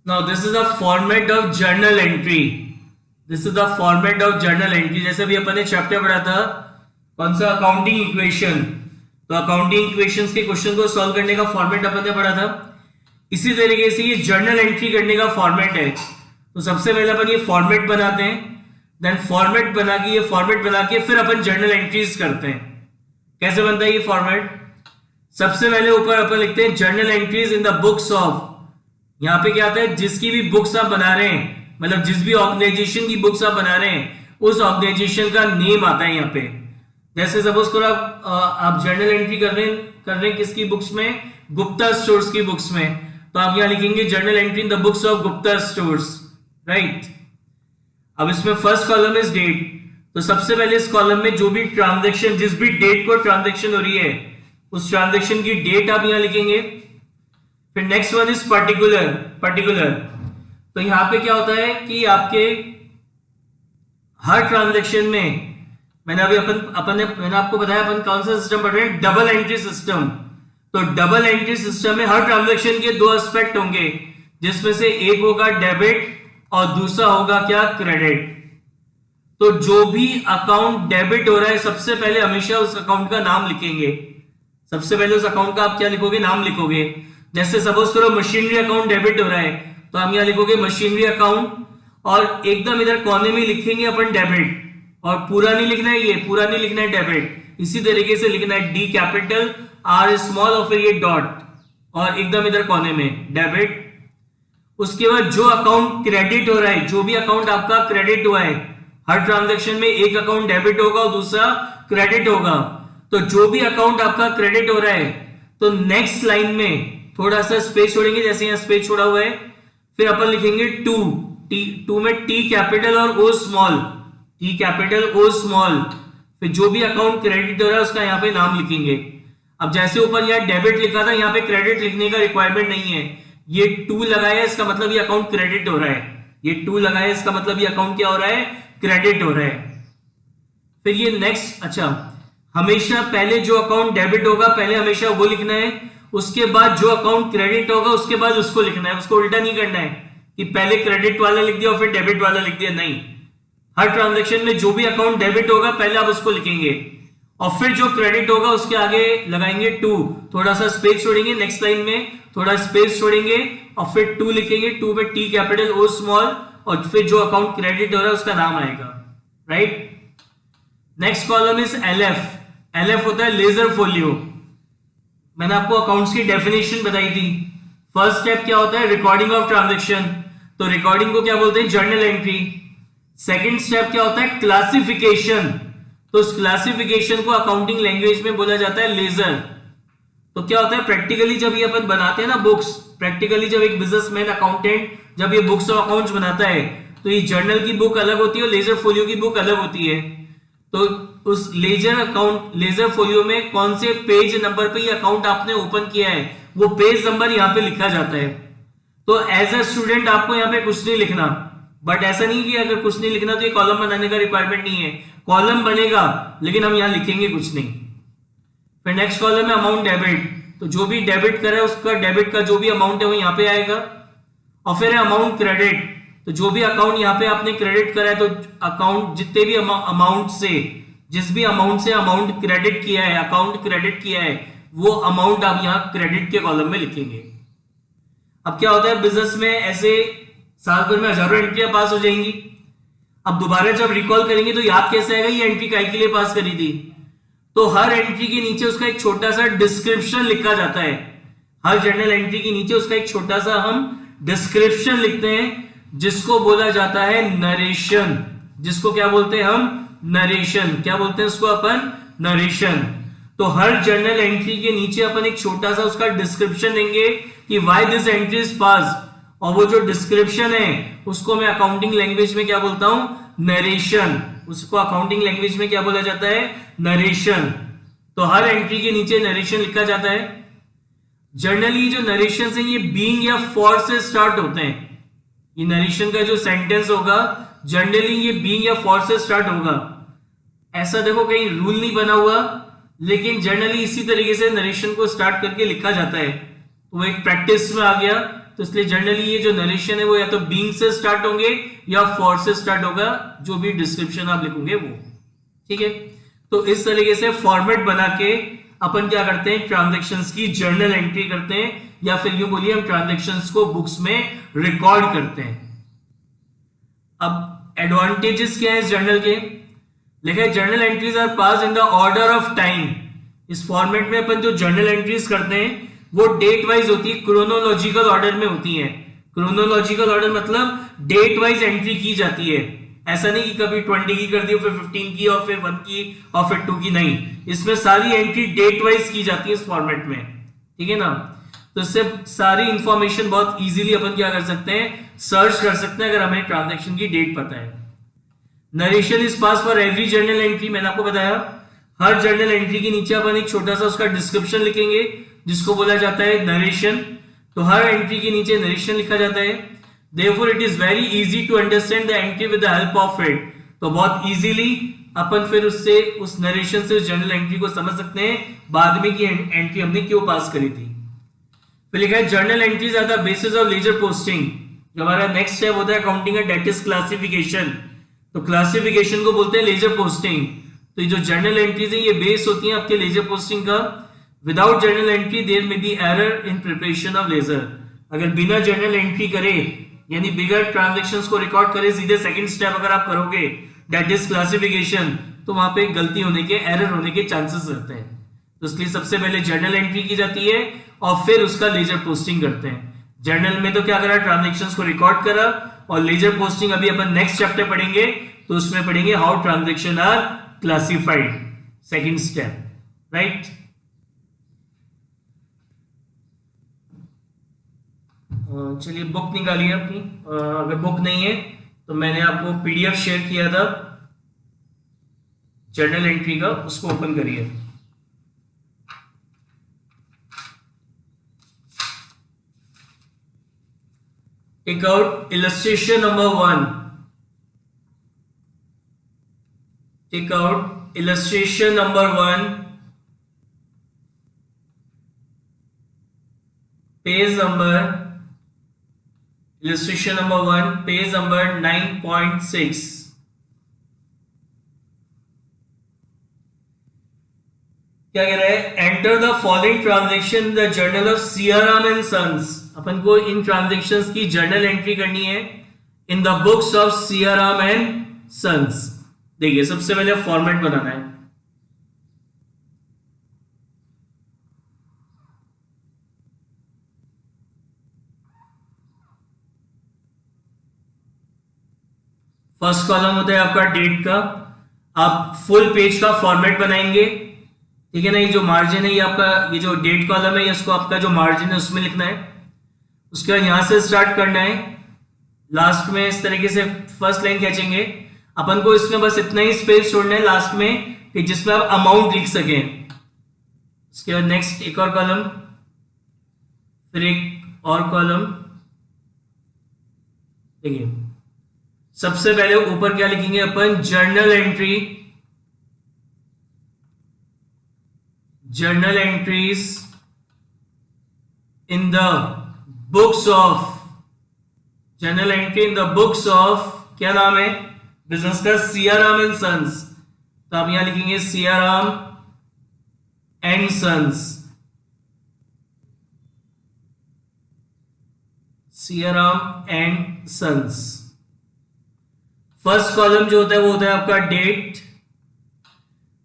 Now this is the format of journal entry. This is the format of journal entry. जैसे भी अपन ने chapter पढ़ा था कौन सा, अकाउंटिंग इक्वेशन। तो अकाउंटिंग इक्वेशंस के क्वेश्चन को सॉल्व करने का फॉर्मेट अपन ने पढ़ा था। इसी तरीके से ये जर्नल एंट्री करने का फॉर्मेट है। तो सबसे पहले अपन ये फॉर्मेट बनाते हैं, देन फॉर्मेट बना के फिर अपन जर्नल एंट्रीज करते हैं। कैसे बनता है ये फॉर्मेट? सबसे पहले ऊपर अपन लिखते हैं journal entries in the books of. यहां पे क्या आता है, जिसकी भी बुक्स आप बना रहे हैं, मतलब जिस भी ऑर्गेनाइजेशन की बुक्स आप बना रहे हैं उस ऑर्गेनाइजेशन का नेम आता है यहाँ पे। जैसे सपोज करो आप जर्नल एंट्री कर रहे हैं किसकी बुक्स में, गुप्ता स्टोर्स की बुक्स में। तो आप यहां लिखेंगे journal entry in the books of Gupta stores, right. अब इसमें फर्स्ट कॉलम इज डेट। तो सबसे पहले इस कॉलम में जो भी ट्रांजेक्शन, जिस भी डेट को ट्रांजेक्शन हो रही है उस ट्रांजेक्शन की डेट आप यहां लिखेंगे। फिर नेक्स्ट वन इज पर्टिकुलर। तो यहां पे क्या होता है कि आपके हर ट्रांजेक्शन में, मैंने आपको बताया अपन कौन सा सिस्टम पढ़ रहे हैं, डबल एंट्री सिस्टम। तो डबल एंट्री सिस्टम में हर ट्रांजेक्शन के दो एस्पेक्ट होंगे, जिसमें से एक होगा डेबिट और दूसरा होगा क्या, क्रेडिट। तो जो भी अकाउंट डेबिट हो रहा है सबसे पहले हमेशा उस अकाउंट का नाम लिखेंगे। सबसे पहले उस अकाउंट का आप क्या लिखोगे, नाम लिखोगे। जैसे सपोज करो मशीनरी अकाउंट डेबिट हो रहा है तो हम यहां लिखोगे मशीनरी अकाउंट, और एकदम इधर कोने में लिखेंगे अपन डेबिट। और पूरा नहीं लिखना है, ये पूरा नहीं लिखना है डेबिट, इसी तरीके से लिखना है डी कैपिटल आर स्मॉल और फिर ये डॉट, और एकदम इधर कोने में डेबिट। उसके बाद जो अकाउंट क्रेडिट हो रहा है, जो भी अकाउंट आपका क्रेडिट हुआ है, हर ट्रांजैक्शन में एक अकाउंट डेबिट होगा और दूसरा क्रेडिट होगा। तो जो भी अकाउंट आपका क्रेडिट हो रहा है तो नेक्स्ट लाइन में थोड़ा सा स्पेस छोड़ेंगे, जैसे यहां स्पेस छोड़ा हुआ है। फिर अपन लिखेंगे टू में टी कैपिटल और ओ small, T capital O small. फिर जो भी अकाउंट क्रेडिट हो रहा है उसका यहाँ पे नाम लिखेंगे। अब जैसे ऊपर यहाँ डेबिट लिखा था, यहाँ पे क्रेडिट लिखने का रिक्वायरमेंट नहीं है। ये टू लगाया इसका मतलब ये अकाउंट क्रेडिट हो रहा है, ये टू लगाया इसका मतलब ये अकाउंट क्या हो रहा है, क्रेडिट हो रहा है। फिर ये नेक्स्ट, अच्छा, हमेशा पहले जो अकाउंट डेबिट होगा पहले हमेशा वो लिखना है, उसके बाद जो अकाउंट क्रेडिट होगा उसके बाद उसको लिखना है। उसको उल्टा नहीं करना है कि पहले क्रेडिट वाला लिख दिया और फिर डेबिट वाला लिख दिया, नहीं। हर ट्रांजैक्शन में जो भी अकाउंट डेबिट होगा पहले आप उसको लिखेंगे और फिर जो क्रेडिट होगा उसके आगे लगाएंगे टू, थोड़ा सा स्पेस छोड़ेंगे, नेक्स्ट लाइन में थोड़ा स्पेस छोड़ेंगे और फिर टू लिखेंगे। टू में टी कैपिटल ओ स्मॉल और फिर जो अकाउंट क्रेडिट हो रहा है उसका नाम आएगा, right. Next column is LF. LF होता है लेजर फोलियो। मैंने आपको अकाउंट्स की डेफिनेशन बताई थी। फर्स्ट स्टेप क्या होता है, रिकॉर्डिंग ऑफ ट्रांजैक्शन। तो रिकॉर्डिंग को क्या बोलते हैं, जर्नल एंट्री। सेकंड स्टेप क्या होता है, क्लासिफिकेशन। तो उस क्लासिफिकेशन को अकाउंटिंग लैंग्वेज में बोला जाता है लेजर। तो क्या होता है, प्रैक्टिकली जब ये अपन बनाते हैं ना बुक्स, प्रैक्टिकली जब एक बिजनेसमैन अकाउंटेंट जब ये बुक्स और अकाउंट्स बनाता है तो ये जर्नल की बुक अलग होती है और लेजर फोलियो की बुक अलग होती है। तो उस लेजर फोलियो में कौन से पेज नंबर पे ये अकाउंट आपने ओपन किया है वो पेज नंबर यहाँ पे लिखा जाता है। तो एज ए स्टूडेंट आपको यहाँ पे कुछ नहीं लिखना, बट ऐसा नहीं कि अगर कुछ नहीं लिखना तो ये कॉलम बनाने का रिक्वायरमेंट नहीं है। कॉलम बनेगा लेकिन हम यहाँ लिखेंगे कुछ नहीं। फिर नेक्स्ट कॉलम है अमाउंट डेबिट। तो जो भी डेबिट करे उसका डेबिट का जो भी अमाउंट है वो यहाँ पे आएगा। और फिर है अमाउंट क्रेडिट। तो जो भी अकाउंट यहाँ पे आपने क्रेडिट करा है तो अकाउंट जितने भी अमाउंट से, जिस भी अमाउंट से अमाउंट क्रेडिट किया है, अकाउंट क्रेडिट किया है, वो अमाउंट आप यहाँ क्रेडिट के कॉलम में लिखेंगे। अब क्या होता है, बिजनेस में ऐसे साल भर में हजारों एंट्रियां पास हो जाएंगी। अब दोबारा जब रिकॉल करेंगे तो याद कैसे आएगा ये एंट्री काय के लिए पास करी थी। तो हर एंट्री के नीचे उसका एक छोटा सा डिस्क्रिप्शन लिखा जाता है। हर जर्नल एंट्री के नीचे उसका एक छोटा सा हम डिस्क्रिप्शन लिखते हैं जिसको बोला जाता है नरेशन। जिसको क्या बोलते हैं हम, नरेशन। क्या बोलते हैं उसको अपन, नरेशन। तो हर जर्नल एंट्री के नीचे अपन एक छोटा सा उसका डिस्क्रिप्शन देंगे कि why this entry is pass. और वो जो डिस्क्रिप्शन है उसको मैं अकाउंटिंग लैंग्वेज में क्या बोलता हूं, नरेशन। उसको अकाउंटिंग लैंग्वेज में क्या बोला जाता है, नरेशन। तो हर एंट्री के नीचे नरेशन लिखा जाता है। जनरली जो नरेशन है ये बीइंग या फॉर से स्टार्ट होते हैं। ये नरेशन का जो सेंटेंस होगा जनरली ये बीइंग या फॉर से स्टार्ट होगा। ऐसा देखो कहीं रूल नहीं बना हुआ, लेकिन जनरली इसी तरीके से नरेशन को स्टार्ट करके लिखा जाता है। तो वो एक प्रैक्टिस में आ गया तो इसलिए जनरली ये जो नरेशन है वो या तो बीइंग से स्टार्ट होंगे या फॉर से स्टार्ट होगा, जो भी डिस्क्रिप्शन आप लिखोगे वो, ठीक है। तो इस तरीके से फॉर्मेट बना के अपन क्या करते हैं, ट्रांजैक्शंस की जर्नल एंट्री करते हैं, या फिर यूं बोलिए हम ट्रांजैक्शंस को बुक्स में रिकॉर्ड करते हैं। अब एडवांटेजेस क्या है इस जर्नल के, लिखा है journal entries are passed in the order of time. इस फॉर्मेट में अपन जो जर्नल एंट्रीज करते हैं वो डेट वाइज होती है, क्रोनोलॉजिकल ऑर्डर में होती है। क्रोनोलॉजिकल ऑर्डर मतलब डेट वाइज एंट्री की जाती है, ऐसा नहीं कि कभी 20 की कर दी फिर 15 की और फिर 1 की और फिर 2 की, नहीं, इसमें सारी एंट्री डेट वाइज की जाती है इस फॉर्मेट में, ठीक है ना। तो इससे सारी इंफॉर्मेशन बहुत इजीली अपन क्या कर सकते हैं, सर्च कर सकते हैं अगर हमें ट्रांजैक्शन की डेट पता है। Narration is pass for every journal entry, मैंने आपको बताया हर जर्नल एंट्री के नीचे अपन एक छोटा सा उसका डिस्क्रिप्शन लिखेंगे जिसको बोला जाता है नरेशन। तो हर एंट्री के नीचे नरेशन लिखा जाता है। Therefore, it is very easy to understand the entry with the help of it. तो बहुत इजीली अपन फिर उससे उस नरेशन से उस जर्नल एंट्री को समझ सकते हैं बाद में कि एंट्री हमने क्यों पास करी थी। फिर लिखा है journal entries are the basis of ledger posting. जो हमारा नेक्स्ट स्टेप होता है अकाउंटिंग का, डेट इज क्लासिफिकेशन। तो क्लासिफिकेशन को बोलते हैं लेजर पोस्टिंग। तो ये जो जर्नल एंट्रीज है ये बेस होती है आपके लेजर पोस्टिंग का। Without journal entry there may be error in preparation of ledger. अगर बिना जर्नल एंट्री करे यानी बिगर ट्रांजैक्शंस को रिकॉर्ड करे सीधे सेकंड स्टेप अगर आप करोगे डेट इज क्लासिफिकेशन, तो वहां पे गलती होने के, एरर होने के चांसेस रहते हैं। तो इसलिए सबसे पहले जर्नल एंट्री की जाती है और फिर उसका लेजर पोस्टिंग करते हैं। जर्नल में तो क्या करा, ट्रांजैक्शंस को रिकॉर्ड करा, और लेजर पोस्टिंग अभी अपन नेक्स्ट चैप्टर पढ़ेंगे तो उसमें पढ़ेंगे how transaction are classified, second step, right. चलिए बुक निकालिए अपनी, अगर बुक नहीं है तो मैंने आपको पीडीएफ शेयर किया था जर्नल एंट्री का, उसको ओपन करिए। Take out illustration number 1, take out illustration number 1, page number, illustration number 1, page number 9.6। क्या कह रहा है, enter the following transaction in the journal of Siyaram and sons. अपन को इन ट्रांजैक्शंस की जर्नल एंट्री करनी है in the books of Siyaram and sons. देखिए सबसे पहले फॉर्मेट बनाना है। फर्स्ट कॉलम होता है आपका डेट का, आप फुल पेज का फॉर्मेट बनाएंगे, ठीक है ना। ये जो मार्जिन है ये आपका, ये जो डेट कॉलम है इसको आपका जो मार्जिन है उसमें लिखना है। उसके बाद यहां से स्टार्ट करना है, लास्ट में इस तरीके से फर्स्ट लाइन खींचेंगे। अपन को इसमें बस इतना ही स्पेस छोड़ना है लास्ट में कि जिसमें आप अमाउंट लिख सकें। उसके बाद नेक्स्ट एक और कॉलम, फिर एक और कॉलम। देखिए सबसे पहले ऊपर क्या लिखेंगे अपन, journal entry, journal entries in the books of, journal entry in the books of, क्या नाम है बिजनेस का, सियाराम एंड सन्स। तो आप यहां लिखेंगे Siyaram and sons, Siyaram and sons. First column जो होता है वो होता है आपका डेट,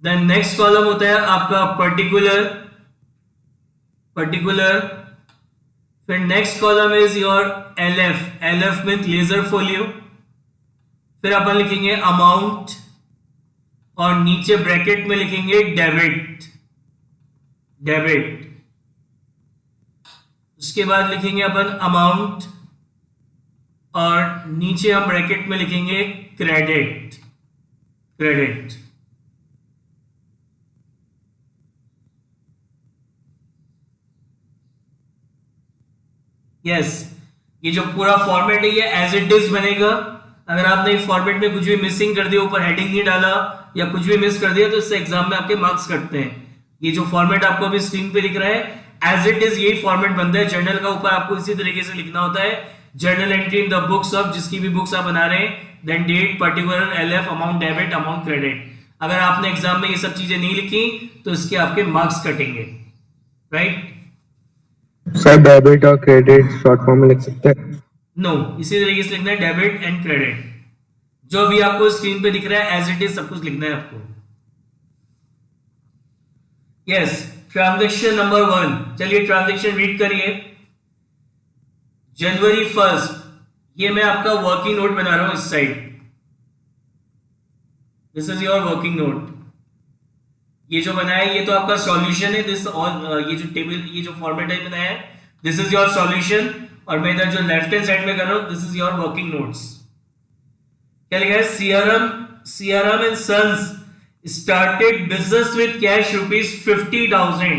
देन नेक्स्ट कॉलम होता है आपका पर्टिकुलर, पर्टिकुलर, फिर next column is your LF, LF means ledger folio, फिर अपन लिखेंगे अमाउंट और नीचे ब्रैकेट में लिखेंगे डेबिट, डेबिट। उसके बाद लिखेंगे अपन अमाउंट और नीचे हम ब्रैकेट में लिखेंगे क्रेडिट, क्रेडिट। यस, ये जो पूरा फॉर्मेट है ये एज इट इज बनेगा। अगर आपने फॉर्मेट में कुछ भी मिसिंग कर दिया, ऊपर हेडिंग नहीं डाला या कुछ भी मिस कर दिया तो इससे एग्जाम में आपके मार्क्स कटते हैं। ये जो फॉर्मेट आपको अभी स्क्रीन पे दिख रहा है एज इट इज यही फॉर्मेट बनता है जर्नल का, ऊपर आपको इसी तरीके से लिखना होता है journal entry in the books of, जिसकी भी बुक्स आप बना रहे हैं, then date, particular, LF, amount debit, amount credit. अगर आपने एग्जाम में ये सब चीजें नहीं लिखी तो इसके आपके मार्क्स कटेंगे, राइट? सर डेबिट और क्रेडिट शॉर्ट फॉर्म में लिख सकते हैं? नो, इसी तरीके से लिखना है डेबिट एंड क्रेडिट, जो भी आपको स्क्रीन पे दिख रहा है एज इट इज सब कुछ लिखना है आपको। यस, ट्रांजैक्शन नंबर 1, चलिए ट्रांजैक्शन रीड करिए। जनवरी 1, ये मैं आपका वर्किंग नोट बना रहा हूं इस side, this is your working note. ये जो बनाया है ये तो आपका सॉल्यूशन है, दिस ऑल, ये जो टेबल, ये जो फॉर्मेट है बनाया है, दिस इज योर सॉल्यूशन, और मैं इधर जो लेफ्ट हैंड साइड में कर रहा हूं, this is your working notes. क्या लिखा है? CRM and sons started business with cash ₹50,000।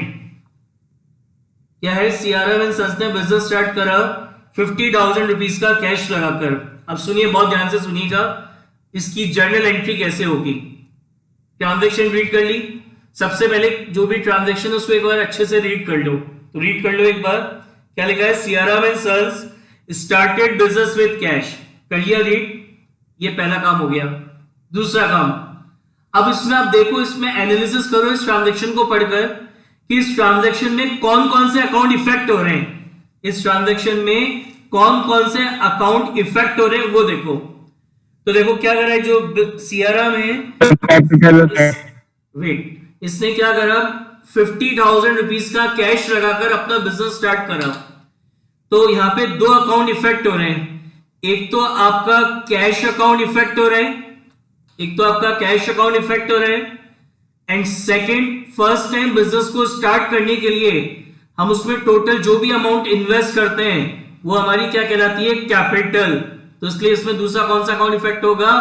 क्या है? सीआरएम एंड सन्स ने बिजनेस स्टार्ट करा ₹50,000 का कैश लगाकर। अब सुनिए, बहुत ध्यान से सुनिएगा, इसकी जर्नल एंट्री कैसे होगी। ट्रांजैक्शन रीड कर ली, सबसे पहले जो भी ट्रांजैक्शन है उसको एक बार अच्छे से रीड कर लो, तो रीड कर लो एक बार। क्या लिखा है? CRM and sons started business with cash, कर लिया रीड, ये पहला काम हो गया। दूसरा काम, अब इसमें आप देखो, इसमें एनालिसिस करो इस ट्रांजैक्शन को पढ़कर कि इस ट्रांजैक्शन में कौन कौन से अकाउंट इफेक्ट हो रहे हैं, इस ट्रांजैक्शन में कौन कौन से अकाउंट इफेक्ट हो रहे हैं वो देखो। तो देखो क्या कर रहा है जो सीआरएम है, वेट, इसने क्या करा? ₹50,000 का कैश लगाकर अपना बिजनेस स्टार्ट करा। तो यहां पे दो अकाउंट इफेक्ट हो रहे हैं, एक तो आपका कैश अकाउंट इफेक्ट हो रहा है, एक तो आपका कैश अकाउंट इफेक्ट हो रहा है, and second, first time business को स्टार्ट करने के लिए हम उसमें टोटल जो भी अमाउंट इन्वेस्ट करते हैं वो हमारी क्या कहलाती है? कैपिटल। तो इसलिए इसमें दूसरा कौन सा अकाउंट इफेक्ट होगा?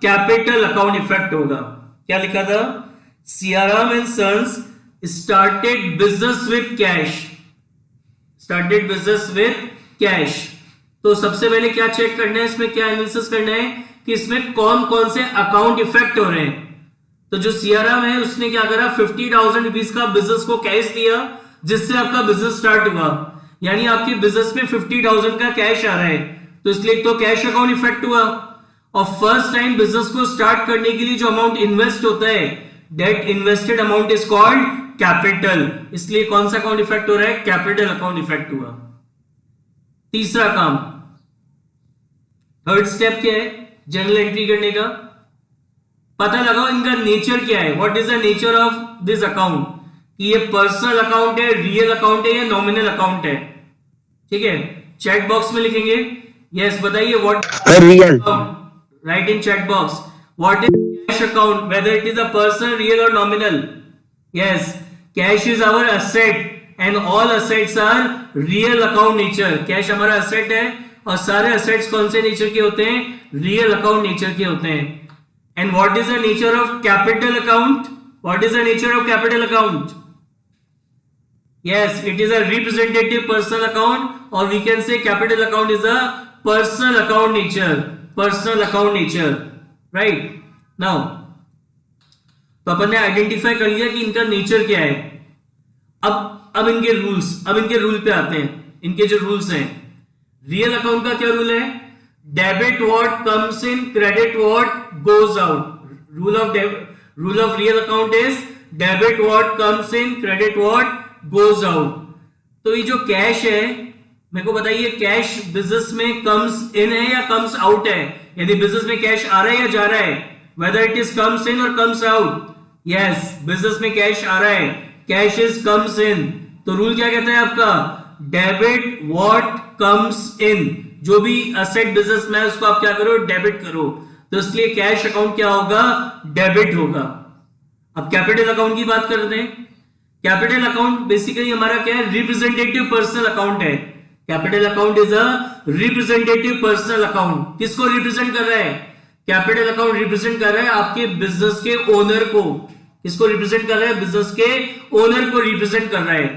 कैपिटल अकाउंट इफेक्ट होगा। क्या लिखा था? CRM and sons started business with cash, started business with cash. तो सबसे पहले क्या चेक करना है, इसमें क्या एनालिसिस करना है कि इसमें कौन कौन से अकाउंट इफेक्ट हो रहे हैं। तो जो सीआरएम है उसने क्या करा? ₹50,000 का बिजनेस को कैश दिया, जिससे आपका बिजनेस स्टार्ट हुआ, यानी आपके बिजनेस में 50,000 का कैश आ रहा है, तो इसलिए तो कैश अकाउंट इफेक्ट हुआ। और फर्स्ट टाइम बिजनेस को स्टार्ट करने के लिए जो अमाउंट इन्वेस्ट होता है, that invested amount is called capital, इसलिए कौन सा अकाउंट इफेक्ट हो रहा है? कैपिटल अकाउंट इफेक्ट हुआ। तीसरा काम, थर्ड स्टेप क्या है जर्नल एंट्री करने का? पता लगाओ इनका नेचर क्या है, what is the nature of this account, कि ये पर्सनल अकाउंट है, रियल अकाउंट है या नॉमिनल अकाउंट है। ठीक है, चैट बॉक्स में लिखेंगे, यस बताइए what real, right in chat box, what is cash account, whether it is a personal, real और nominal. Yes, cash is our asset and all assets are real account nature. Cash हमारा asset है और सारे assets कौन से nature के होते हैं? रियल अकाउंट नेचर के होते हैं। And what is the nature of capital account? What is the nature of capital account? Yes, it is a representative personal account, or we can say capital account is a personal account nature, personal account nature, right? Now, तो अपन ने identify कर लिया कि इनका nature क्या है। अब इनके रूल पे आते हैं। इनके जो रूल्स हैं, रियल अकाउंट का क्या रूल है? Debit what comes in, credit what goes out. Rule of real account is debit what comes in, credit what goes out. तो ये जो कैश है, मेरे को बताइए, कैश बिजनेस में कम्स इन है या कम्स आउट है? यदि बिजनेस में कैश आ रहा है या जा रहा है, whether it is comes in और कम्स आउट। यस, बिजनेस में कैश आ रहा है, कैश इज कम्स इन। तो रूल क्या कहता है आपका? डेबिट व्हाट कम्स इन। जो भी असेट बिजनेस में है उसको आप क्या करो? डेबिट करो। तो इसलिए कैश अकाउंट क्या होगा? डेबिट होगा। अब कैपिटल अकाउंट की बात करते हैं। कैपिटल अकाउंट बेसिकली हमारा क्या है? रिप्रेजेंटेटिव पर्सनल अकाउंट है। Capital account is a representative personal account. किसको रिप्रेजेंट कर रहा है? कैपिटल अकाउंट रिप्रेजेंट कर रहा है आपके बिजनेस के ओनर को। किसको रिप्रेजेंट कर रहा है? बिजनेस के ओनर को रिप्रेजेंट कर रहा है।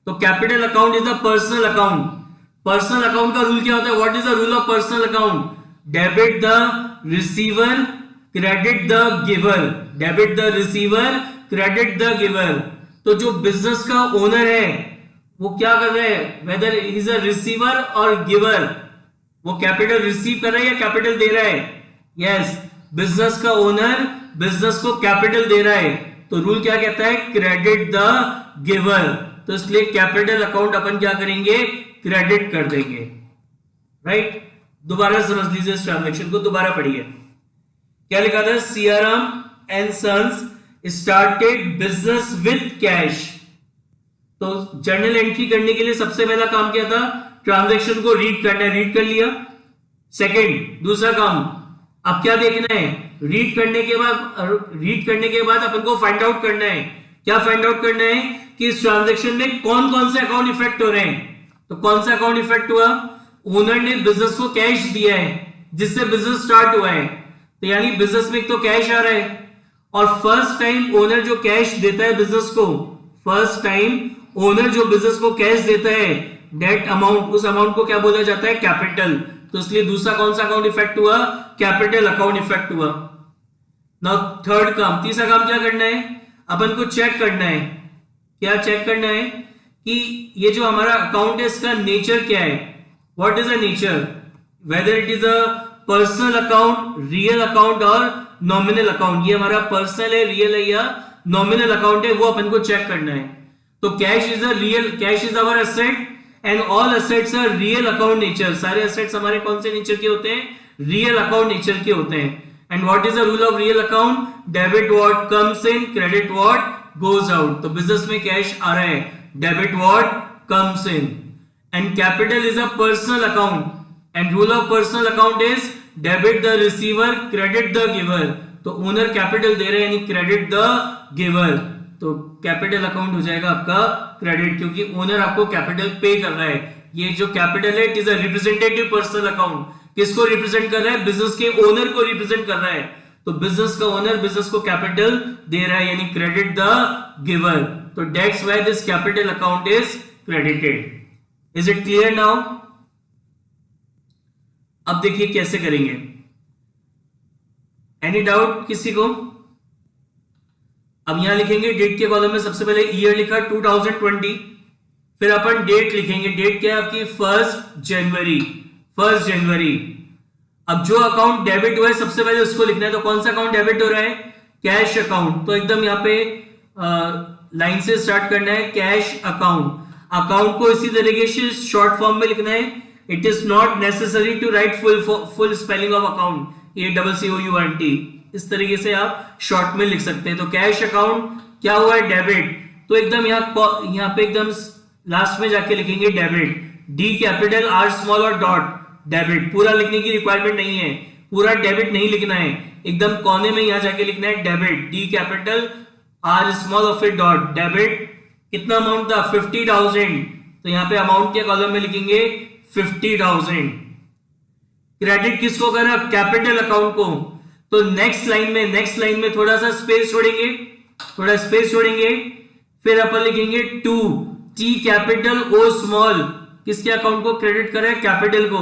तो capital account is a personal account. Personal account का रूल क्या होता है? What is the rule of personal account? Debit the receiver, credit the giver. Debit the receiver, credit the giver. तो जो बिजनेस का ओनर है वो क्या कर रहे हैं, वेदर इज अ रिसीवर और गिवर, वो कैपिटल रिसीव कर रहा है या कैपिटल दे रहा है? यस, बिजनेस का ओनर बिजनेस को कैपिटल दे रहा है, तो रूल क्या कहता है, क्रेडिट द गिवर, तो इसलिए कैपिटल अकाउंट अपन क्या करेंगे, क्रेडिट कर देंगे, राइट। दोबारा समझ लीजिए इस ट्रांजैक्शन को, दोबारा पढ़िए। क्या लिखा था, CRM and sons started business with cash. तो जर्नल एंट्री करने के लिए सबसे पहला काम क्या था, ट्रांजैक्शन को रीड करना है, रीड कर लिया। सेकंड, दूसरा काम, अब क्या देखना है, रीड करने के बाद अपन को फाइंड आउट करना है। क्या फाइंड आउट करना है कि इस ट्रांजैक्शन में कौन कौन से अकाउंट इफेक्ट हो रहे हैं। तो कौन सा अकाउंट इफेक्ट हुआ, ओनर ने बिजनेस को कैश दिया है जिससे बिजनेस स्टार्ट हुआ है, तो यानी बिजनेस में एक तो कैश आ रहा है, और फर्स्ट टाइम ओनर जो कैश देता है बिजनेस को, फर्स्ट टाइम ओनर जो बिजनेस को कैश देता है, डेट अमाउंट, उस अमाउंट को क्या बोला जाता है, कैपिटल। तो इसलिए दूसरा कौन सा अकाउंट इफेक्ट हुआ, कैपिटल अकाउंट इफेक्ट हुआ। नाउ थर्ड काम, तीसरा काम क्या करना है, अपन को चेक करना है। क्या चेक करना है कि ये जो हमारा अकाउंट है इसका नेचर क्या है, what is the nature, weather it is a personal account, real account और नॉमिनल अकाउंट। ये हमारा पर्सनल है, रियल है या नॉमिनल अकाउंट है, वो अपन को चेक करना है। तो cash is a real, cash is our asset and all assets are real account nature. सारे एसेट्स हमारे कौन से नेचर के होते हैं, रियल अकाउंट नेचर के होते हैं। And what is the rule of real account, debit what comes in, credit what goes out. तो बिजनेस में कैश आ रहा है, debit what comes in. And capital is a personal account and rule of personal account is debit the receiver, credit the giver. तो owner capital दे रहे हैं यानी credit the giver, तो capital account हो जाएगा आपका क्रेडिट, क्योंकि ओनर आपको कैपिटल पे कर रहा है। ये जो कैपिटल है it is a representative personal account, किसको रिप्रेजेंट कर रहा है, बिजनेस के ओनर को रिप्रेजेंट कर रहा है। तो बिजनेस का ओनर बिजनेस को कैपिटल दे रहा है यानी क्रेडिट द गिवर, तो that's why this capital account is credited. Is it clear now? अब देखिए कैसे करेंगे, एनी डाउट किसी को? अब यहां लिखेंगे डेट के कॉलम में सबसे पहले ईयर लिखा 2020, फिर अपन डेट लिखेंगे, डेट क्या है आपकी 1 जनवरी, 1 जनवरी। अब जो अकाउंट डेबिट हुआ है सबसे पहले उसको लिखना है, तो कौन सा अकाउंट डेबिट हो रहा है, कैश अकाउंट। तो एकदम यहाँ पे लाइन से स्टार्ट करना है, कैश अकाउंट। अकाउंट को इसी तरीके से शॉर्ट फॉर्म में लिखना है, it is not necessary to write full spelling of account, ACCOUNT, इस तरीके से आप शॉर्ट में लिख सकते हैं। तो कैश अकाउंट क्या हुआ है, डेबिट, तो एकदम यहाँ पे एकदम लास्ट में जाके लिखेंगे debit, D capital R small और डॉट डेबिट। पूरा लिखने की रिक्वायरमेंट नहीं है, पूरा डेबिट नहीं लिखना है, एकदम कोने में यहां जाके लिखना है debit, D capital R small और फिर डॉट डेबिट। कितना अमाउंट था, 50,000, तो यहाँ पे अमाउंट के कॉलम में लिखेंगे 50,000। क्रेडिट किसको कर रहा है, कैपिटल अकाउंट को। तो नेक्स्ट लाइन में थोड़ा सा स्पेस छोड़ेंगे, फिर अपन लिखेंगे to, T capital O small, किसके अकाउंट को क्रेडिट कर रहा है, कैपिटल को।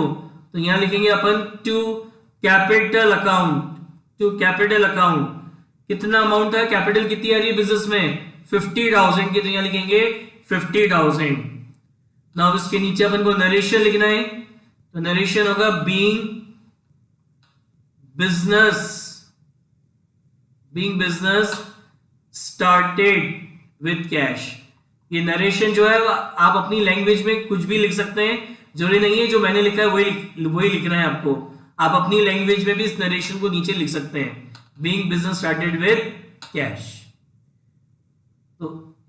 तो यहां लिखेंगे अपन टू कैपिटल अकाउंट, कितना अमाउंट है, कैपिटल कितनी आ रही है बिजनेस में, 50,000 की, तो यहां लिखेंगे 50,000। नाउ इसके नीचे अपन को नरेशन लिखना है, तो नरेशन होगा being business started with cash. ये नरेशन जो है आप अपनी लैंग्वेज में कुछ भी लिख सकते हैं, जरूरी नहीं है जो मैंने लिखा है वही लिखना है आपको, आप अपनी लैंग्वेज में भी इस नरेशन को नीचे लिख सकते हैं, being business started with cash. तो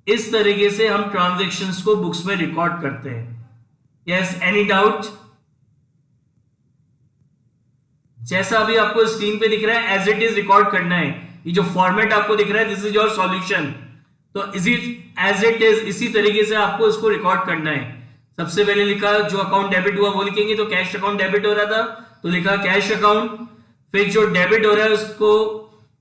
इस तरीके से हम ट्रांजैक्शंस को बुक्स में रिकॉर्ड करते हैं। Yes, any doubt? जैसा अभी आपको स्क्रीन पे दिख रहा है एज इट इज रिकॉर्ड करना है, ये जो फॉर्मेट आपको दिख रहा है दिस इज योर सॉल्यूशन, तो एज इट इज इसी तरीके से आपको इसको रिकॉर्ड करना है। सबसे पहले लिखा जो अकाउंट डेबिट हुआ वो लिखेंगे, तो कैश अकाउंट डेबिट हो रहा था तो लिखा कैश अकाउंट, फिर जो डेबिट हो रहा है उसको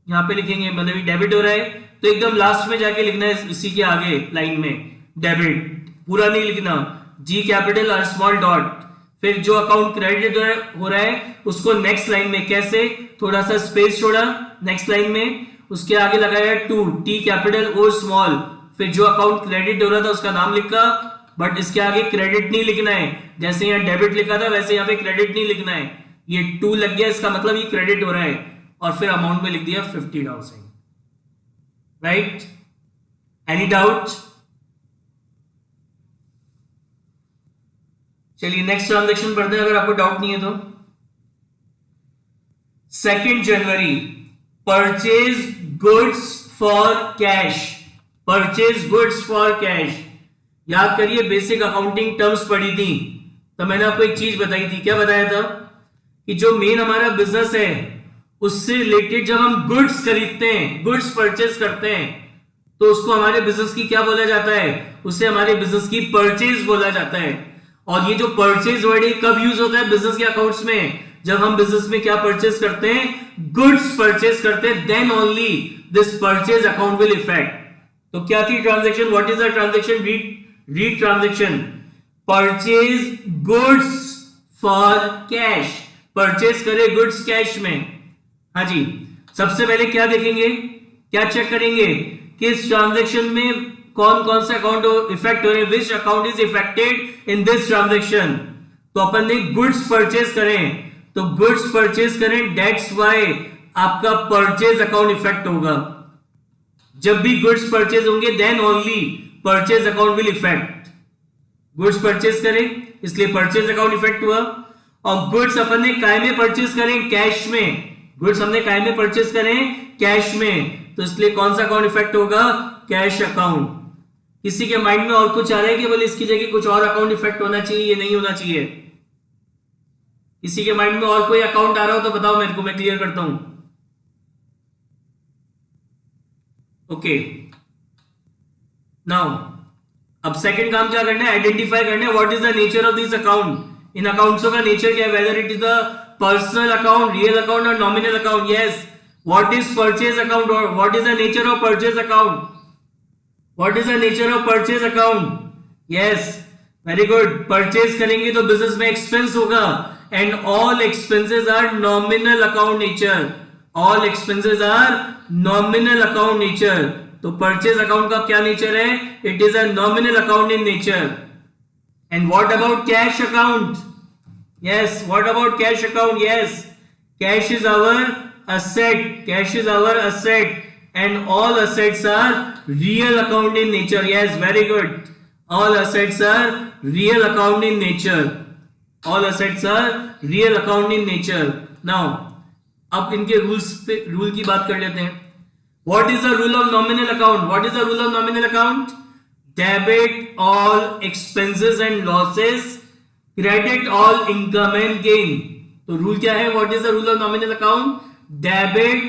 यहां पे लिखेंगे, मतलब डेबिट हो रहा है तो एकदम लास्ट में जाके लिखना है इसी के आगे लाइन में डेबिट, पूरा नहीं लिखना, जी कैपिटल और स्मॉल डॉट। फिर जो अकाउंट क्रेडिट हो रहा है उसको नेक्स्ट लाइन में कैसे, थोड़ा सा स्पेस छोड़ा नेक्स्ट लाइन में, उसके आगे लगाया टू, टी कैपिटल और स्मॉल, फिर जो अकाउंट क्रेडिट हो रहा था उसका नाम लिखा बट इसके आगे क्रेडिट नहीं लिखना है। जैसे यहाँ डेबिट लिखा था वैसे यहाँ पे क्रेडिट नहीं लिखना है। ये 2 लग गया, इसका मतलब ये क्रेडिट हो रहा है, और फिर अमाउंट में लिख दिया 50,000। राइट? Any doubt? चलिए नेक्स्ट ट्रांजेक्शन पढ़ते हैं अगर आपको डाउट नहीं है तो। 2 जनवरी, purchase goods for cash. Purchase goods for cash. याद करिए बेसिक अकाउंटिंग टर्म्स पढ़ी थी, तो मैंने आपको एक चीज बताई थी। क्या बताया था? कि जो मेन हमारा बिजनेस है उससे रिलेटेड जब हम गुड्स खरीदते हैं, गुड्स परचेज करते हैं, तो उसको हमारे बिजनेस की क्या बोला जाता है? उससे हमारे बिजनेस की परचेज बोला जाता है। और ये जो परचेज वर्ड है कब यूज होता है बिजनेस के अकाउंट्स में? जब हम बिजनेस में क्या परचेज करते हैं? गुड्स परचेज करते हैं, then only this purchase account will effect. तो क्या थी ट्रांजेक्शन? What is the transaction? Read transaction. Purchase goods for cash. Purchase करे गुड्स कैश में। हाँ जी, सबसे पहले क्या देखेंगे, क्या चेक करेंगे कि इस ट्रांजेक्शन में कौन कौन से अकाउंट इफेक्ट हो रहे हैं, which account is effected in this transaction. तो अपन ने गुड्स परचेज करें, तो गुड्स परचेज करें, दैट्स व्हाई आपका परचेज अकाउंट इफेक्ट होगा। जब भी गुड्स परचेज होंगे then only purchase account will effect. Goods purchase करें इसलिए परचेज अकाउंट इफेक्ट हुआ। और गुड्स अपन ने काय में परचेज करें? कैश में। गुड्स हमने काय में परचेज करें? कैश में, तो इसलिए कौन सा अकाउंट इफेक्ट होगा? Cash account. किसी के माइंड में और कुछ आ रहा है कि बोले इसकी जगह कुछ और अकाउंट इफेक्ट होना चाहिए, ये नहीं होना चाहिए? किसी के माइंड में और कोई अकाउंट आ रहा हो तो बताओ मेरे को, मैं क्लियर करता हूं। ओके, नाउ अब सेकंड काम क्या करना है? आइडेंटिफाई करना है what is the nature of this account. इन अकाउंट्सों का नेचर क्या है? Whether it is the personal account, real account और nominal account. Yes, what is purchase account और what is the nature of purchase account? What is the nature of purchase account? Yes, very good. Purchase करेंगे तो business में expense होगा, and all expenses are nominal account nature. All expenses are nominal account nature. तो purchase account का क्या nature है? It is a nominal account in nature. And what about cash account? Yes, what about cash account? Yes, cash is our asset. Cash is our asset, and all assets are real account in nature. Yes, very good. All assets are real account in nature. All assets are real account in nature. Now, अब इनके rule की बात कर लेते हैं। What is the rule of nominal account? What is the rule of nominal account? Debit all expenses and losses, credit all income and gain. तो rule क्या है? What is the rule of nominal account? Debit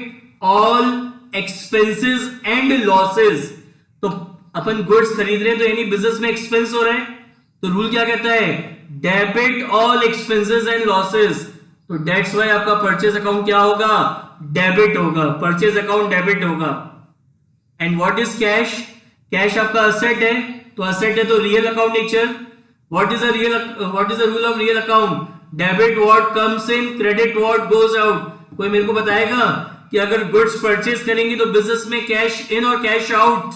all expenses and losses. तो अपन goods खरीद रहे हैं तो यानी business में एक्सपेंस हो रहा है, तो रूल क्या कहता है? Debit all expenses and losses. तो दैट्स व्हाई आपका परचेज अकाउंट क्या होगा? डेबिट होगा। परचेज अकाउंट डेबिट होगा। And what is cash? Cash आपका असेट है, तो असेट है तो real account nature. What is the rule of real account? Debit what comes in, credit what goes out. कोई मेरे को बताएगा कि अगर गुड्स परचेज करेंगे तो बिजनेस में कैश इन और कैश आउट,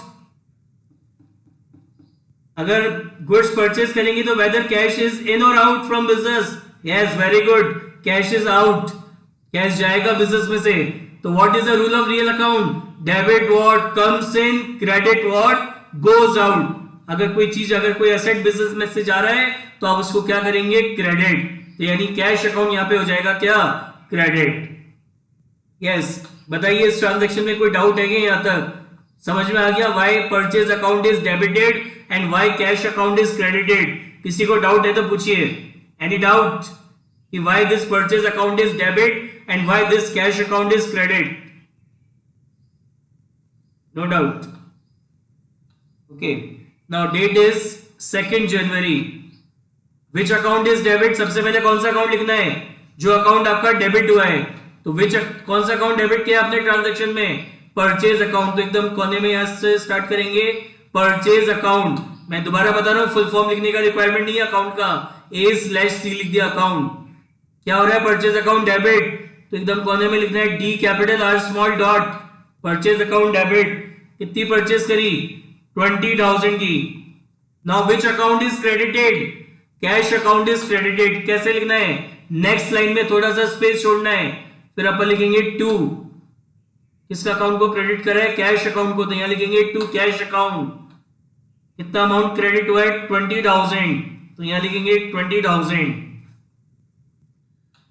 अगर गुड्स परचेज करेंगे तो वेदर कैश इज इन और out from business? Yes, very good, cash is out, cash जाएगा बिजनेस में से। तो what is the rule of real account? Debit what comes in, credit what goes out. अगर कोई चीज, अगर कोई एसेट बिजनेस में से जा रहा है तो आप उसको क्या करेंगे? क्रेडिट। तो यानी कैश अकाउंट यहां पे हो जाएगा क्या? क्रेडिट। यस, बताइए इस ट्रांजैक्शन में कोई डाउट है क्या? यहां तक समझ में आ गया? Why purchase account is debited and why cash account is credited? किसी को डाउट है तो पूछिए। एनी डाउट कि why this purchase account is debit and why this cash account is credit? No doubt. Okay, now date is 2 January. Which account is debit? सबसे पहले कौन सा अकाउंट लिखना है? जो अकाउंट आपका डेबिट हुआ है। तो विच, कौन सा अकाउंट डेबिट किया आपने ट्रांजैक्शन में? Purchase account. तो एकदम कोने में यहां से स्टार्ट करेंगे, परचेज अकाउंट। मैं दोबारा बता रहा हूं, फुल फॉर्म लिखने का रिक्वायरमेंट नहीं है अकाउंट का, A/C लिख दिया अकाउंट। क्या हो रहा है? परचेज अकाउंट डेबिट, तो एकदम कोने में लिखना है D capital R small dot, purchase account debit. कितनी परचेज करी? 20,000 की। Now which account is credited? Cash account is credited. कैसे लिखना है? नेक्स्ट लाइन में थोड़ा सा स्पेस छोड़ना है, फिर अपन लिखेंगे टू. किसका अकाउंट को क्रेडिट करा है? कैश अकाउंट को. तो यहां लिखेंगे टू कैश अकाउंट. कितना अमाउंट क्रेडिट हुआ है? 20,000. तो यहां लिखेंगे 20,000.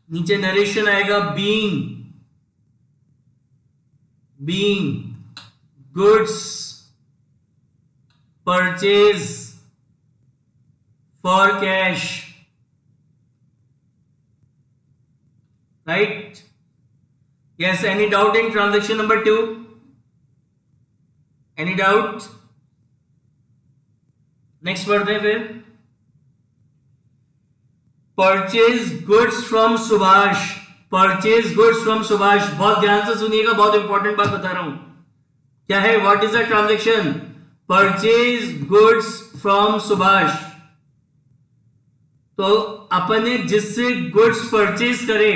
नीचे नरेशन आएगा being goods purchase for cash. Right? Yes. Any doubt in transaction number 2? Any doubt? Next बढ़ते हैं फिर. Purchase goods from Subhash. Purchase goods from Subhash. बहुत ध्यान से सुनिएगा, बहुत इंपॉर्टेंट बात बता रहा हूं. क्या है? What is the transaction? Purchase goods from Subhash. तो अपन ने जिससे गुड्स परचेज करे,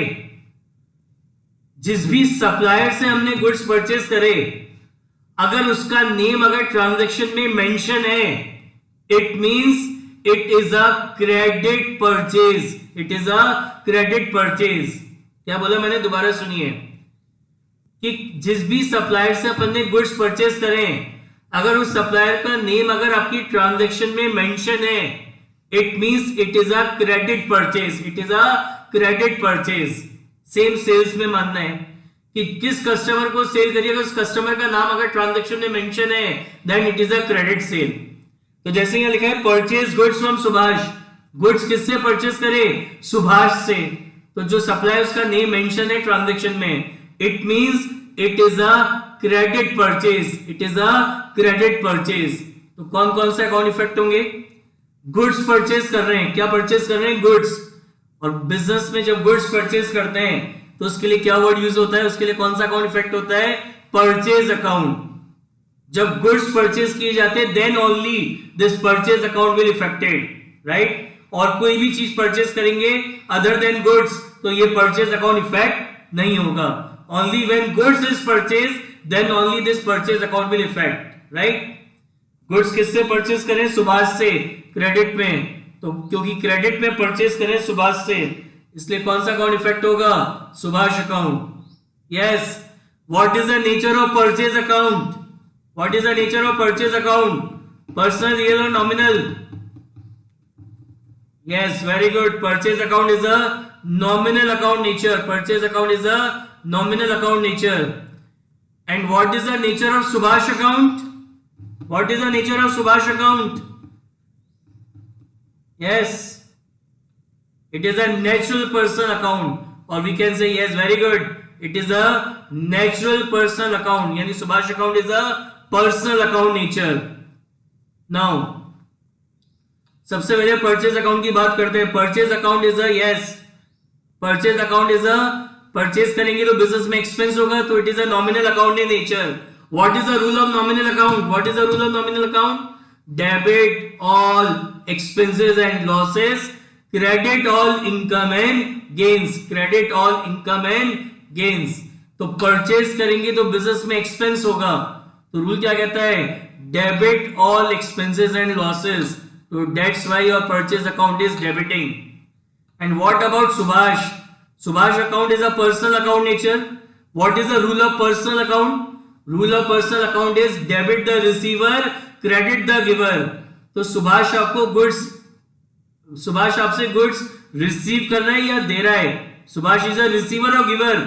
जिस भी सप्लायर से हमने गुड्स परचेज करे, अगर उसका नेम अगर ट्रांजैक्शन में मेंशन है, it means it is a credit purchase. It is a credit purchase. क्या बोला मैंने? दोबारा सुनिए कि जिस भी सप्लायर से अपन ने गुड्स परचेज करें, अगर उस सप्लायर का नेम अगर आपकी ट्रांजैक्शन में मेंशन है, it means it is a credit purchase. It is a credit purchase. Same sales में मानना है कि किस कस्टमर को सेल करिएगा, उस कस्टमर का नाम अगर ट्रांजैक्शन में मेंशन है, then it is a credit sale. तो जैसे यहां लिखा है purchase goods from Subhash. Goods किससे परचेज करे? सुभाष से. तो जो सप्लायर उसका नेम मेंशन है ट्रांजैक्शन में, it means it is a credit purchase. It is a credit purchase. तो कौन कौन से अकाउंट इफेक्ट होंगे? गुड्स परचेज कर रहे हैं. क्या परचेज कर रहे हैं? गुड्स. और बिजनेस में जब गुड्स परचेज करते हैं तो उसके लिए क्या वर्ड यूज होता है? उसके लिए कौन सा अकाउंट इफेक्ट होता है? Purchase account. जब गुड्स परचेज किए जाते हैं, then only this purchase account will effected. Right? और कोई भी चीज परचेज करेंगे अदर देन गुड्स, तो ये परचेज अकाउंट इफेक्ट नहीं होगा. Only when goods is purchase, then only this purchase account will effect. Right? Goods किससे परचेज करें? सुभाष से. क्रेडिट में. तो क्योंकि क्रेडिट में परचेज करें सुभाष से, इसलिए कौन सा अकाउंट इफेक्ट होगा? Subhash account. Yes. What is the nature of purchase account? What is the nature of purchase account? Personal, real और nominal? Yes, very good. Purchase account is a nominal account nature. Purchase account is a nominal account nature. And what is the nature of Subhash account? What is the nature of Subhash account? Yes, it is a natural person account. Or we can say, yes, very good. It is a natural personal account. Yani Subhash account is a personal account nature. Now, सबसे पहले purchase account की बात करते हैं. Purchase account is a, yes, purchase account is a, purchase करेंगे तो business में expense होगा, तो it is a nominal account in nature. What is the rule of nominal account? What is the rule of nominal account? Debit all expenses and losses, credit all income and gains. Credit all income and gains. तो purchase करेंगे तो business में expense होगा, तो rule क्या कहता है? Debit all expenses and losses. So that's why your purchase account is debiting. And what about Subhash? Subhash account is a personal account nature. What is the rule of personal account? Rule of personal account is debit the receiver, credit the giver. तो सुभाष आपको goods, Subhash आपसे goods receive कर रहा है या दे रहा है? Subhash is a receiver और गिवर.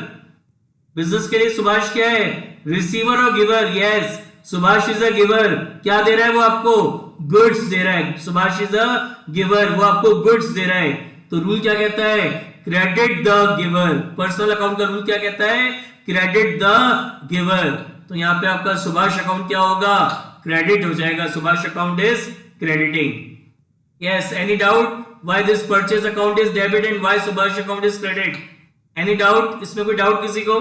बिजनेस के लिए सुभाष क्या है? रिसीवर और giver. Yes, Subhash is a giver. क्या दे रहा है वो आपको? गुड्स दे रहा है. सुभाष इज अ गिवर, वो आपको गुड्स दे रहा है. तो रूल क्या कहता है? Credit the giver. Personal account का रूल क्या कहता है? Credit the giver. तो यहां पे आपका सुभाष अकाउंट क्या होगा? क्रेडिट हो जाएगा. Subhash account is crediting. Yes. Any doubt why this purchase account is debit and why Subhash account is credit? Any doubt? इसमें कोई डाउट किसी को?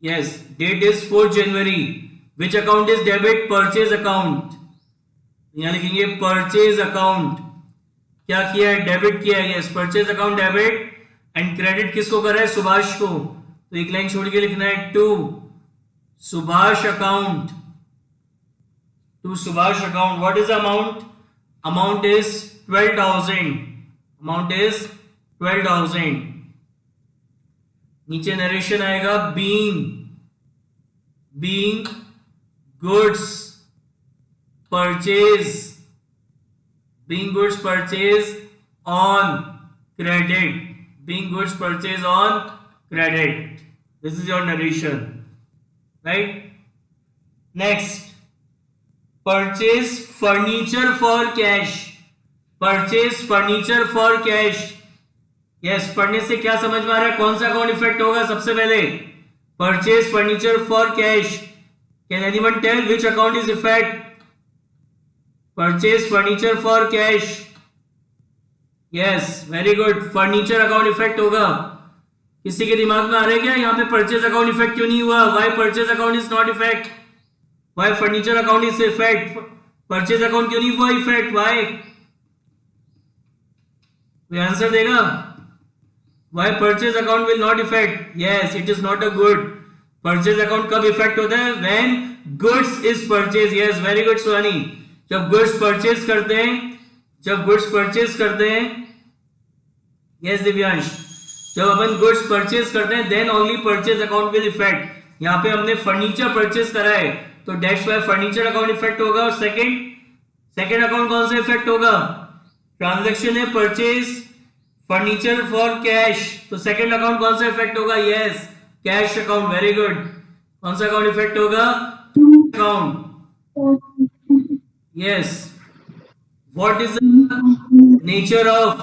Yes, date is 4th January. Which account is debit? Purchase account. यहां लिखेंगे purchase account. क्या किया है? Debit किया है. Yes, purchase account debit and credit किसको कर रहा है? सुभाष को. तो एक लाइन छोड़ के लिखना है to Subhash account. To Subhash account. What is the amount? Amount is 12,000. Amount is 12,000. नीचे नरेशन आएगा being goods purchase on credit. Being goods purchase on credit. This is your narration, right? Next, purchase furniture for cash. Purchase furniture for cash. Yes, पढ़ने से क्या समझ में आ रहा है? कौन सा अकाउंट इफेक्ट होगा सबसे पहले? Purchase furniture for cash. Can anyone tell which account is effect? Purchase furniture for cash. Yes, very good. Furniture account effect होगा. किसी के दिमाग में आ रहा है क्या यहाँ पे परचेज अकाउंट इफेक्ट क्यों नहीं हुआ? Why purchase account is not effect? Why furniture account is effect? Purchase account क्यों नहीं हुआ इफेक्ट? वाई? कोई आंसर देगा? Why purchase account will not affect? Yes, it is not a good. Purchase account कब effect होता है? When goods is purchased. Yes, very good सुहानी. जब goods purchase करते हैं, yes दिव्यांश, जब अपन goods purchase करते हैं, then only purchase account will affect. यहाँ पे हमने फर्नीचर परचेज करा है, तो that's why furniture account effect होगा. और सेकेंड अकाउंट कौन सा इफेक्ट होगा? ट्रांजेक्शन है परचेज फर्नीचर फॉर कैश, तो सेकंड अकाउंट कौन सा इफेक्ट होगा? Yes, cash account. Very good. कौन सा अकाउंट इफेक्ट होगा? Account. Yes. What is the nature of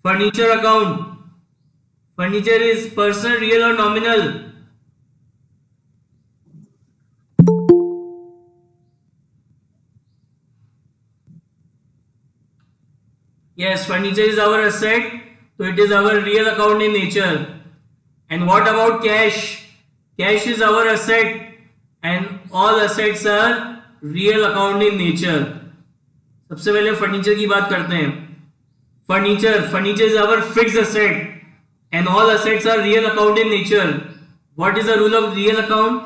furniture account? Furniture is personal, real और nominal? Yes, furniture is our asset, so it is our real account in nature. And what about cash? Cash is our asset, and all assets are real account in nature. सबसे पहले furniture की बात करते हैं. Furniture is our fixed asset, and all assets are real account in nature. What is the rule of real account?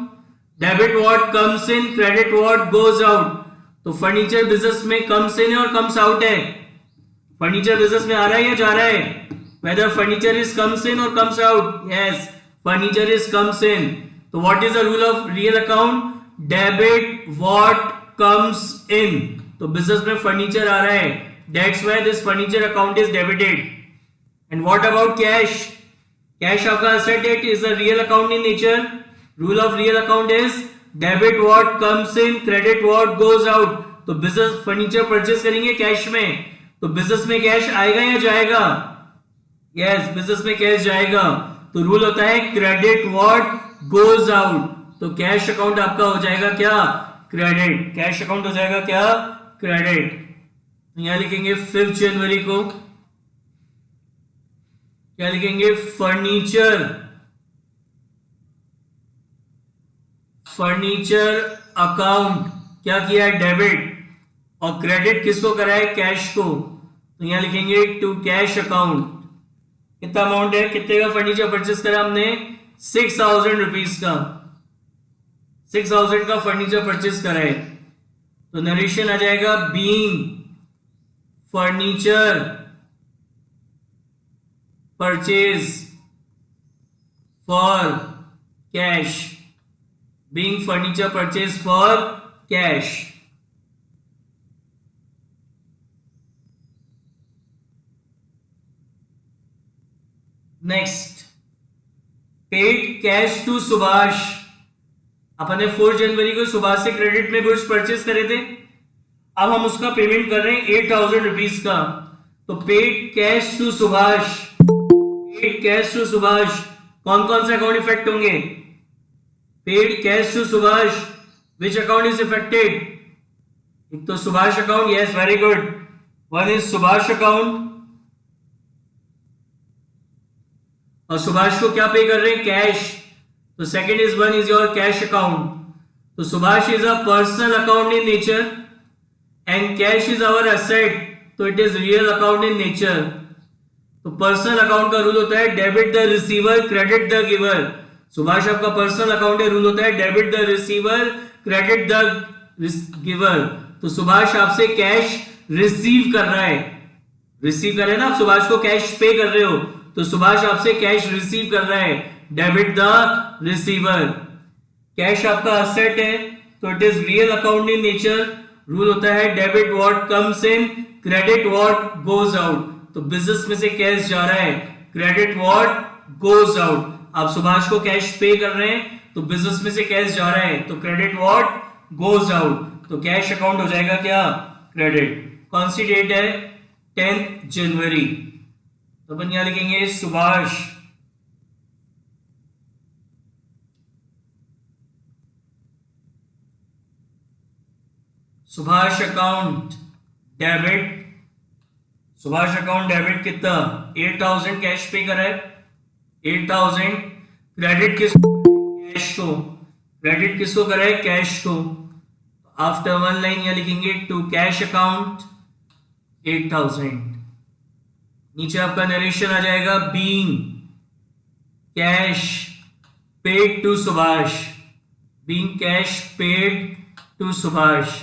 Debit what comes in, credit what goes out. तो furniture business में comes in है और comes out है. Furniture business में आ रहा है या जा रहा है? Whether furniture is comes in और comes out? Yes, furniture is comes in. तो what is the rule of real account? Debit what comes in. तो बिजनेस में फर्नीचर आ रहा है, that's why this furniture account is debited. And what about cash? Cash आपका asset है, it is a real account in nature. Rule of real account is debit what comes in, credit what goes out. तो business furniture purchase करेंगे cash में, तो business में cash आएगा या जाएगा? यस, बिजनेस में कैश जाएगा. तो रूल होता है क्रेडिट व्हाट गोज आउट. तो कैश अकाउंट आपका हो जाएगा क्या? क्रेडिट. कैश अकाउंट हो जाएगा क्या? क्रेडिट. यहां लिखेंगे 5 जनवरी को क्या लिखेंगे? फर्नीचर अकाउंट क्या किया है? डेबिट. और क्रेडिट किसको करा है? कैश को. तो यहां लिखेंगे टू कैश अकाउंट. कितना अमाउंट है? कितने का फर्नीचर परचेस करा हमने? 6,000 रुपीज का. 6,000 का फर्नीचर परचेस करा है. तो नरेशन आ जाएगा being furniture purchase for cash. Being furniture purchase for cash. Next, paid cash to Subhash. अपन ने 4 जनवरी को सुभाष से क्रेडिट में गुड्स परचेस करे थे. अब हम उसका पेमेंट कर रहे हैं 8,000 रुपीज का. तो paid cash to Subhash. Paid cash to Subhash कौन कौन से अकाउंट इफेक्ट होंगे? Paid cash to Subhash, which account is effected? एक तो Subhash account. Yes, very good. One is Subhash account. और सुभाष को क्या पे कर रहे हैं? कैश. तो second is one is your cash account. तो Subhash is a personal account in nature and cash is our asset, तो it is real account in nature. तो पर्सनल अकाउंट का रूल होता है debit the receiver credit the giver. Subhash आपका personal account है, rule होता है debit the receiver credit the giver. तो सुभाष आपसे कैश रिसीव कर रहा है, रिसीव कर रहे हैं ना आप, सुभाष को कैश पे कर रहे हो, तो सुभाष आपसे कैश रिसीव कर रहा है, डेबिट द रिसीवर। कैश आपका असेट है तो it is real account in nature, rule होता है debit what comes in credit what goes out. तो बिजनेस में से कैश जा रहा है, क्रेडिट व्हाट गोज आउट। आप सुभाष को कैश पे कर रहे हैं तो बिजनेस में से कैश जा रहा है, तो क्रेडिट व्हाट गोज आउट। तो कैश अकाउंट हो जाएगा क्या, क्रेडिट। कौन सी डेट है, 10 जनवरी। तो अपन यहां लिखेंगे Subhash Subhash account debit, Subhash account debit कितना 8000 कैश पे करा है, 8000 क्रेडिट किसको, कैश को, क्रेडिट किसको करा है, कैश को। आफ्टर वन लाइन यहां लिखेंगे टू कैश अकाउंट 8000। नीचे आपका नरेशन आ जाएगा being cash paid to Subhash, being cash paid to Subhash,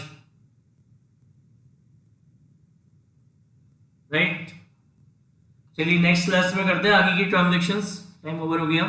right. चलिए नेक्स्ट क्लास में करते हैं आगे की ट्रांजैक्शंस, टाइम ओवर हो गया।